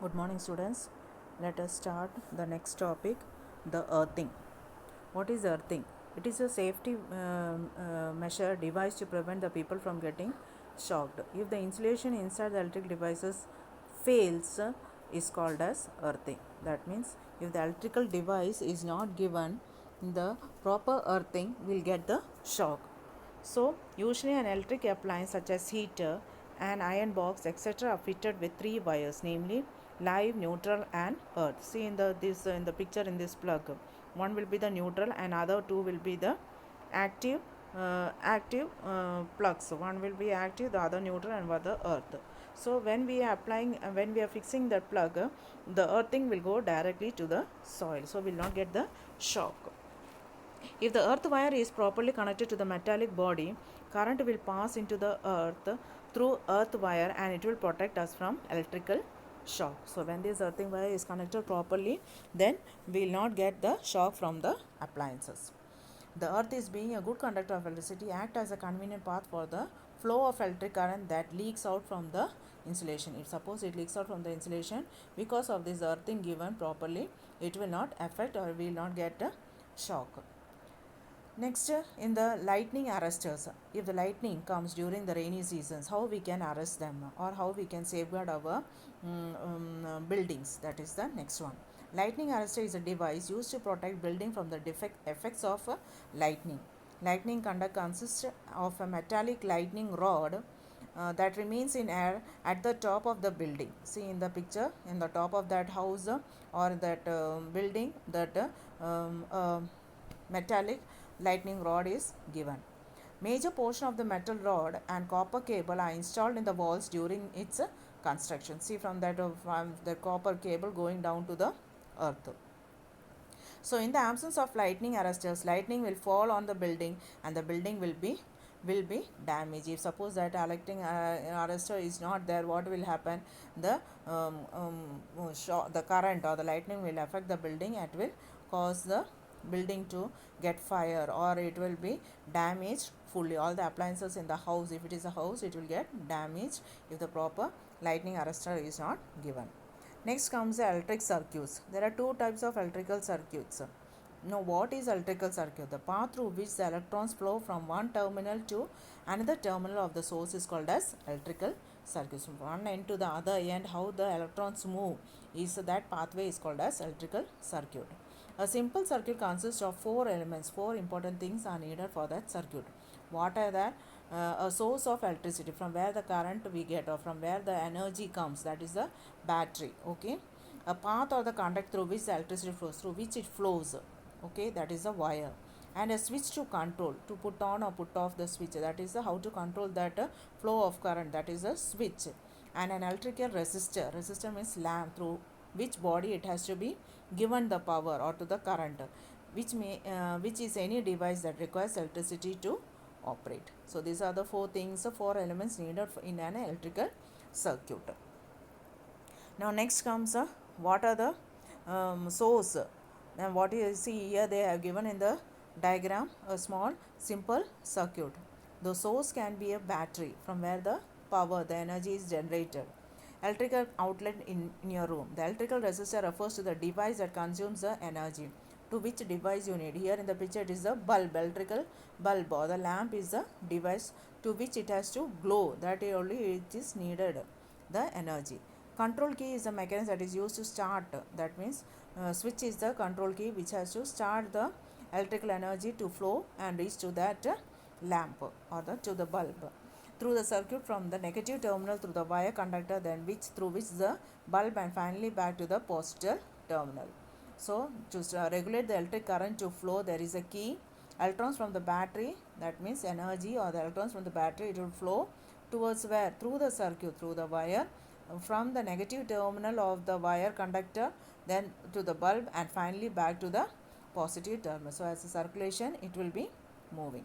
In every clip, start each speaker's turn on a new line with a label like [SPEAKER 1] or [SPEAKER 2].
[SPEAKER 1] Good morning, students. Let us start the next topic, the earthing. What is earthing? It is a safety measure device to prevent the people from getting shocked. If the insulation inside the electric devices fails, is called as earthing. That means if the electrical device is not given the proper earthing, will get the shock. So, usually an electric appliance such as heater, an iron box, etc. are fitted with three wires, namely live, neutral, and earth. See in the in the picture in this plug, one will be the neutral, and other two will be the active plugs. One will be active, the other neutral, and other earth. So when we are applying, when we are fixing that plug, the earthing will go directly to the soil, so will not get the shock. If the earth wire is properly connected to the metallic body, current will pass into the earth through earth wire and it will protect us from electrical shock. So when this earthing wire is connected properly, then we will not get the shock from the appliances. The earth is being a good conductor of electricity, act as a convenient path for the flow of electric current that leaks out from the insulation. If suppose it leaks out from the insulation, because of this earthing given properly, it will not affect or will not get a shock. Next, in the lightning arresters, if the lightning comes during the rainy seasons, how we can arrest them or how we can safeguard our buildings? That is the next one. Lightning arrester is a device used to protect building from the effects of lightning. Lightning conduct consists of a metallic lightning rod that remains in air at the top of the building. See in the picture, in the top of that house or that building, that metallic lightning rod is given. Major portion of the metal rod and copper cable are installed in the walls during its construction. See from that from the copper cable going down to the earth. So in the absence of lightning arresters, lightning will fall on the building and the building will be damaged. If suppose that lightning arrestor is not there, what will happen? The the current or the lightning will affect the building and will cause the building to get fire, or it will be damaged fully. All the appliances in the house, if it is a house, it will get damaged if the proper lightning arrestor is not given. Next comes the electric circuits. There are two types of electrical circuits. Now, what is electrical circuit? The path through which the electrons flow from one terminal to another terminal of the source is called as electrical circuit. From one end to the other end, how the electrons move is that pathway is called as electrical circuit. A simple circuit consists of four elements. Four important things are needed for that circuit. What are that? A source of electricity, from where the current we get or from where the energy comes, that is the battery. Okay. A path or the conduct through which the electricity flows, through which it flows. Okay, that is the wire. And a switch to control, to put on or put off the switch, that is the how to control that flow of current, that is a switch. And an electrical resistor means lamp, through which body it has to be given the power or to the current, which is any device that requires electricity to operate. So these are the four things, the four elements needed in an electrical circuit. Now next comes what are the source. And what you see here, they have given in the diagram a small simple circuit. The source can be a battery, from where the power, the energy is generated. Electrical outlet in your room. The electrical resistor refers to the device that consumes the energy. To which device you need? Here in the picture it is the bulb, electrical bulb, or the lamp is the device to which it has to glow, that only it is needed the energy. Control key is the mechanism that is used to start, that means switch is the control key which has to start the electrical energy to flow and reach to that lamp or to the bulb through the circuit, from the negative terminal through the wire conductor, then through which the bulb, and finally back to the positive terminal. So to regulate the electric current to flow, there is a key. Electrons from the battery, that means energy or the electrons from the battery, it will flow towards where? Through the circuit, through the wire, from the negative terminal of the wire conductor, then to the bulb, and finally back to the positive terminal. So as a circulation, it will be moving.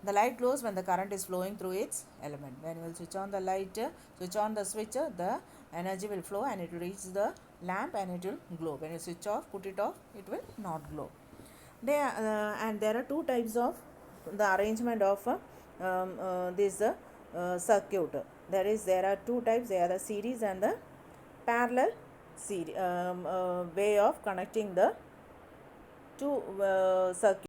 [SPEAKER 1] The light glows when the current is flowing through its element. When you will switch on the light, switch on the switch, the energy will flow and it will reach the lamp and it will glow. When you switch off, put it off, it will not glow. And there are two types of the arrangement of this circuit. There are two types. They are the series and the parallel way of connecting the two circuits.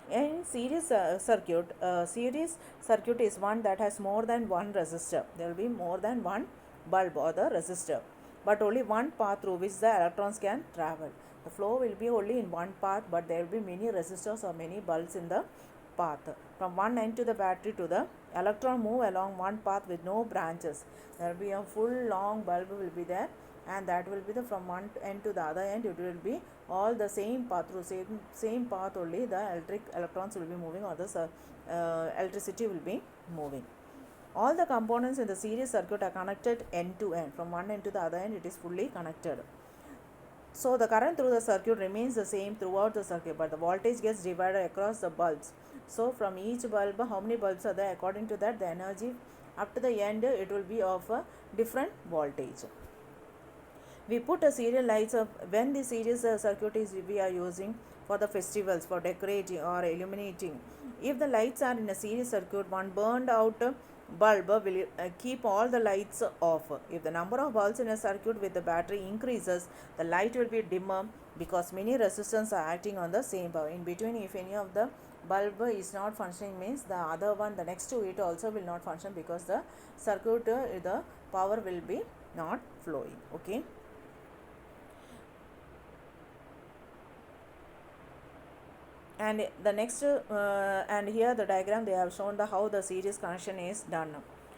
[SPEAKER 1] In series circuit is one that has more than one resistor. There will be more than one bulb or the resistor, but only one path through which the electrons can travel. The flow will be only in one path, but there will be many resistors or many bulbs in the path. From one end to the battery to the electron move along one path with no branches. There will be a full long bulb will be there, and that will be the from one end to the other end. It will be all the same path, through same path only the electrons will be moving, or the electricity will be moving. All the components in the series circuit are connected end to end. From one end to the other end, it is fully connected. So the current through the circuit remains the same throughout the circuit, but the voltage gets divided across the bulbs. So from each bulb, how many bulbs are there? According to that, the energy up to the end, it will be of a different voltage. We put a serial lights of when the series circuit is we are using for the festivals, for decorating or illuminating. If the lights are in a series circuit, one burned out bulb will keep all the lights off. If the number of bulbs in a circuit with the battery increases, the light will be dimmer because many resistors are acting on the same power. In between, if any of the bulb is not functioning, means the other one, the next to it also will not function, because the circuit the power will be not flowing. Okay. And the next and here the diagram they have shown the how the series connection is done.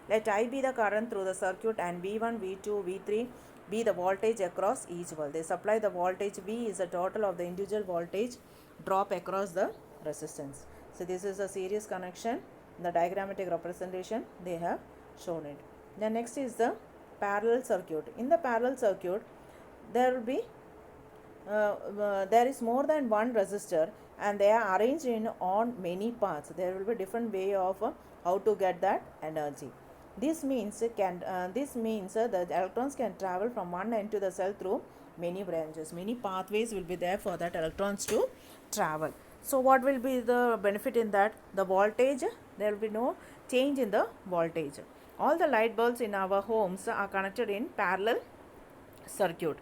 [SPEAKER 1] Let I be the current through the circuit and V1, V2, V3 be the voltage across each bulb. They supply the voltage. V is the total of the individual voltage drop across the resistance. So this is a series connection. The diagrammatic representation they have shown it. The next is the parallel circuit. In the parallel circuit, there will be there is more than one resistor, and they are arranged in on many paths. There will be different way of how to get that energy. This means the electrons can travel from one end to the cell through many branches. Many pathways will be there for that electrons to travel. So what will be the benefit in that? The voltage, there will be no change in the voltage. All the light bulbs in our homes are connected in parallel circuit.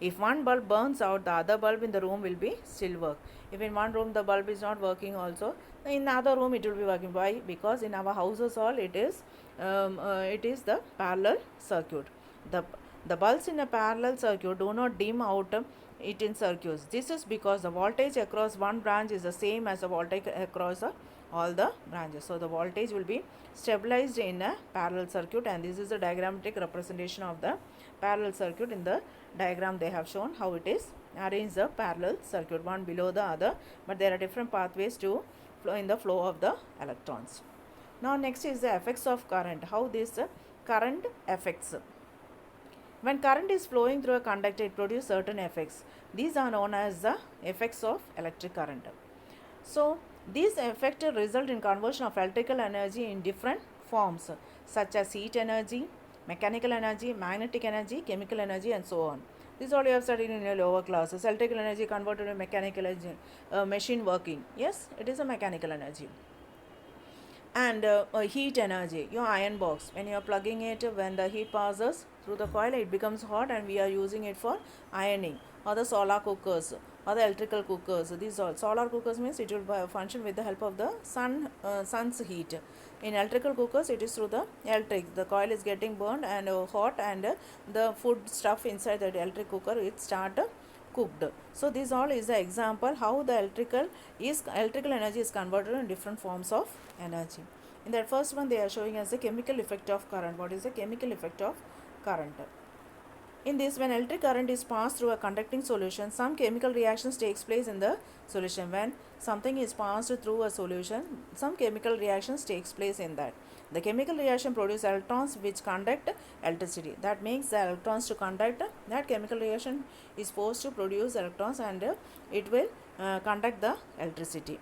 [SPEAKER 1] If one bulb burns out, the other bulb in the room will be still work. If in one room the bulb is not working also, in the other room it will be working. Why? Because in our houses all it is the parallel circuit. The bulbs in a parallel circuit do not dim out it in circuits. This is because the voltage across one branch is the same as the voltage across all the branches. So the voltage will be stabilized in a parallel circuit, and this is the diagrammatic representation of the parallel circuit. In the diagram they have shown how it is arranged, the parallel circuit one below the other, but there are different pathways to flow in the flow of the electrons. Now next is the effects of current. How this current affects. When current is flowing through a conductor, it produces certain effects. These are known as the effects of electric current. So these effects result in conversion of electrical energy in different forms, such as heat energy, mechanical energy, magnetic energy, chemical energy, and so on. This is all you have studied in your lower classes. Electrical energy converted to mechanical energy, machine working. Yes, it is a mechanical energy. And heat energy, your iron box, when you are plugging it, when the heat passes through the coil, it becomes hot, and we are using it for ironing. Or the solar cookers or the electrical cookers. These all solar cookers means it will function with the help of the sun's heat. In electrical cookers, it is through the electric. The coil is getting burned and hot, and the food stuff inside the electric cooker it start cooked. So this all is the example how the electrical energy is converted in different forms of energy. In that first one, they are showing us the chemical effect of current. What is the chemical effect of current? In this, when electric current is passed through a conducting solution, some chemical reactions takes place in the solution. When something is passed through a solution, some chemical reactions takes place in that. The chemical reaction produces electrons which conduct electricity. That makes the electrons to conduct. That chemical reaction is forced to produce electrons, and it will conduct the electricity.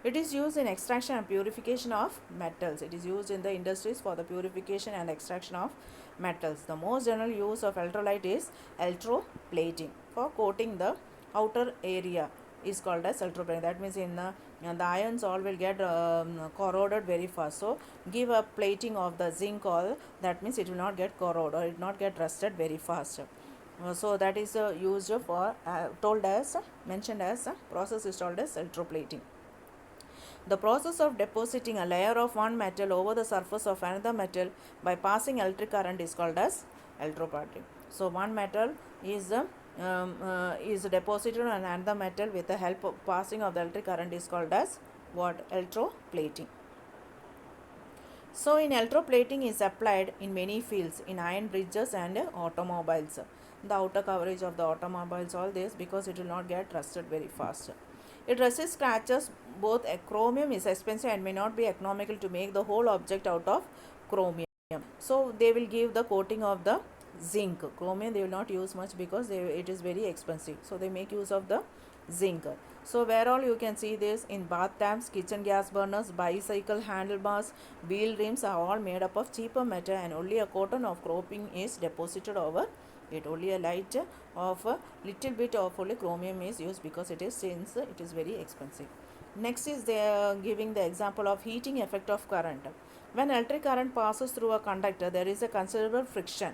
[SPEAKER 1] It is used in extraction and purification of metals. It is used in the industries for the purification and extraction of metals. The most general use of electrolyte is electroplating. For coating the outer area is called as electroplating. That means in and the iron salt will get corroded very fast. So give a plating of the zinc oil, that means it will not get corroded or it will not get rusted very fast. So that is used for told as mentioned as process is called as electroplating. The process of depositing a layer of one metal over the surface of another metal by passing electric current is called as electroplating. So one metal is deposited on another metal with the help of passing of the electric current is called as what? Electroplating. So in electroplating is applied in many fields, in iron bridges and automobiles. The outer coverage of the automobiles, all this, because it will not get rusted very fast. It resists scratches. Both chromium is expensive and may not be economical to make the whole object out of chromium. So they will give the coating of the zinc. Chromium they will not use much because it is very expensive. So they make use of the zinc. So where all you can see this in bathtubs, kitchen gas burners, bicycle handlebars, wheel rims are all made up of cheaper metal, and only a coating of chromium is deposited over it. Only a light of a little bit of only chromium is used because it is, since it is very expensive. Next is they are giving the example of heating effect of current. When electric current passes through a conductor, there is a considerable friction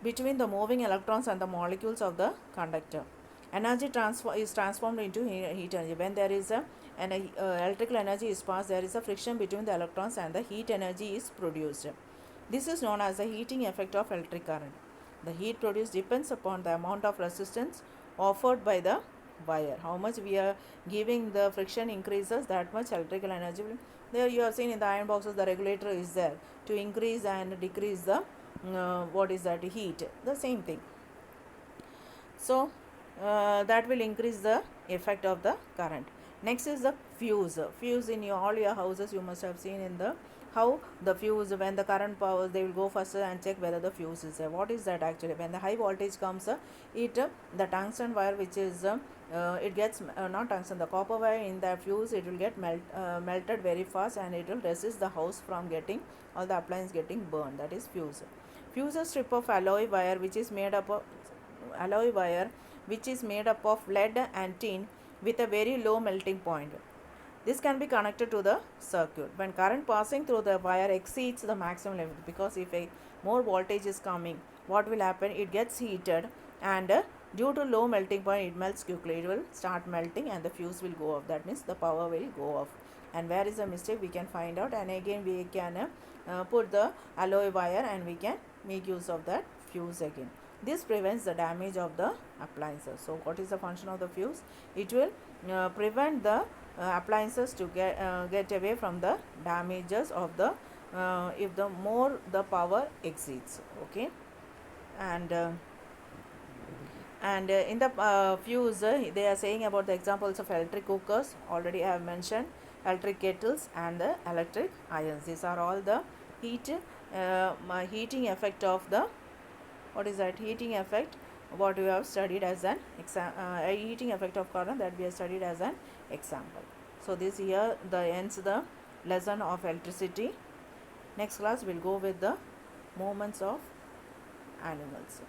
[SPEAKER 1] between the moving electrons and the molecules of the conductor. Energy is transformed into heat energy. When there is an electrical energy is passed, there is a friction between the electrons and the heat energy is produced. This is known as the heating effect of electric current. The heat produced depends upon the amount of resistance offered by the wire. How much we are giving the friction increases, that much electrical energy will. There you have seen in the iron boxes the regulator is there to increase and decrease the what is that, heat, the same thing. So that will increase the effect of the current. Next is the fuse. Fuse in all your houses you must have seen in the how the fuse, when the current powers, they will go first and check whether the fuse is there. What is that actually? When the high voltage comes, the tungsten wire which is it gets not tungsten, the copper wire in the fuse, it will get melted very fast, and it will resist the house from getting all the appliance getting burned. That is fuse. Fuse a strip of alloy wire which is made up of lead and tin with a very low melting point. This can be connected to the circuit. When current passing through the wire exceeds the maximum limit, because if a more voltage is coming, what will happen? It gets heated, and due to low melting point, it melts quickly. It will start melting and the fuse will go off. That means the power will go off. And where is the mistake, we can find out, and again we can put the alloy wire and we can make use of that fuse again. This prevents the damage of the appliances. So what is the function of the fuse? It will prevent the appliances to get away from the damages of the if the more the power exceeds. Okay. And in the fuse, they are saying about the examples of electric cookers, already I have mentioned, electric kettles and the electric irons. These are all the heating effect of the, what is that, heating effect, what we have studied as an heating effect of current, that we have studied as an example. So this here the ends the lesson of electricity. Next class we'll go with the movements of animals.